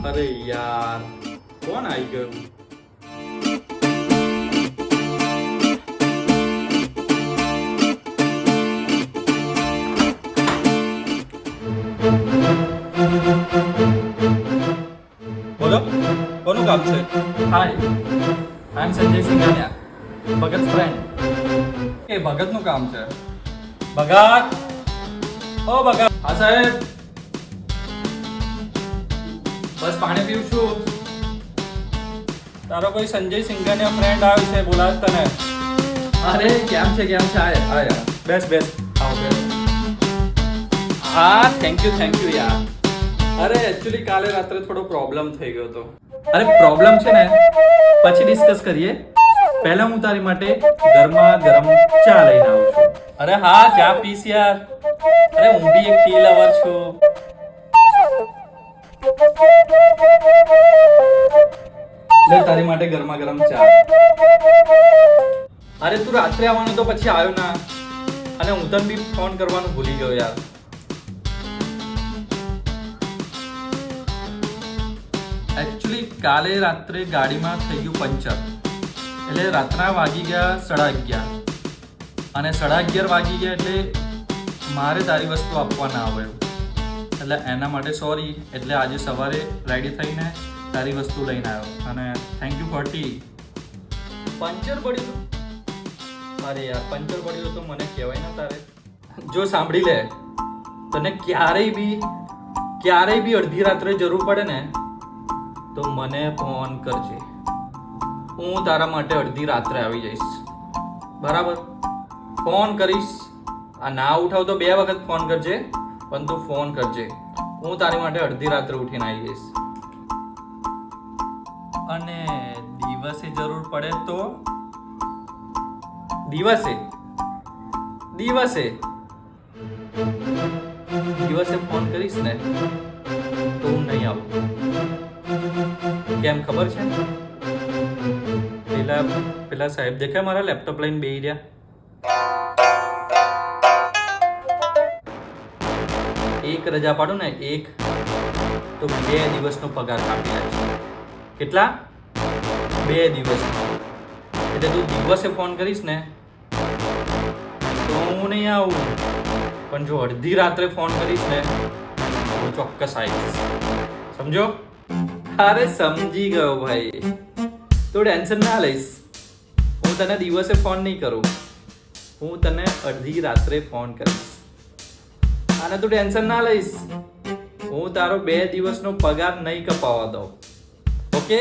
અરે યાર, કોણ આવી ગયું? બોલો, કોનું કામ છે? હાય, આઈ એમ સંજય સિંઘાનિયા, ભગત ફ્રેન્ડ. એ ભગતનું કામ છે. ભગત, ઓ ભગત. હા સાહેબ, બસ પાણી પીવું છું. તારો કોઈ સંજય સિંઘાનિયા ફ્રેન્ડ આવ્યો છે, બોલાવ તને. અરે કેમ છે આયા બેસ બેસ. આવો બેસ. હા, થેન્ક યુ યાર. અરે એકચ્યુઅલી કાલે રાત્રે થોડો પ્રોબ્લેમ થઈ ગયો હતો. અરે પ્રોબ્લેમ છે ને, પછી ડિસ્કસ કરીએ. પહેલા હું તારી માટે ગરમા ગરમ ચા લઈને આવું છું. અરે હા, ચા પીસ યાર. અરે હું બી એક ટી લવર છું. લે તારી માટે ગરમા ગરમ ચા. અરે તું રાત્રે આવવાનું તો પછી આવ્યો ના, અને હું તને બી ફોન કરવાનું ભૂલી ગયો યાર. એકચ્યુઅલી કાલે રાત્રે ગાડીમાં થઈ ગયું પંચર, એટલે રાતના વાગી ગયા 11:30, અને 11:30 વાગી ગયા એટલે મારે તારી વસ્તુ આપવા ના આવ્યો, એટલે એના માટે સોરી. એટલે આજે સવારે રેડી થઈને તારી વસ્તુ લઈને આવ્યો, અને thank you for T. Puncture પડ્યું? અરે યાર, પંચર પડ્યું તો મને કહેવાય ને તારે. જો સાંભળી લે, તને ક્યારેય બી અડધી રાત્રે જરૂર પડે ને તો મને ફોન કરજે. હું તારા માટે અડધી રાત્રે આવી જઈશ, બરાબર? ફોન કરીશ. આ ના ઉઠાવ તો 2 વખત ફોન કરજે, પણ તું ફોન કરજે. હું તારી માટે અડધી રાત્રે ઉઠીને આવી જઈશ. અને દિવસે જરૂર પડે તો? દિવસે ફોન કરીશ ને તો હું નહીં આવું. કેમ ખબર છે? પેલા સાહેબ દેખાય મારા લેપટોપ લઈને બેહી રહ્યા. એક રજા પાડું ને તો 2 દિવસનો પગાર કાપી નાખશે. કેટલા? 2 દિવસનો. એટલે તું દિવસે ફોન કરીશ ને તો હું નહીં આવું, પણ જો અડધી રાત્રે ફોન કરીશ ને હું ચોક્કસ આવીશ. સમજો? અરે સમજી ગયો ભાઈ, તું ટેન્શન ના લઈશ. હું તને દિવસે ફોન નહીં કરું, હું તને અડધી રાત્રે ફોન કરીશ. અને તું ટેન્શન ના લઈશ, હું તારો 2 દિવસનો પગાર નહીં કપાવવા દઉં. ઓકે?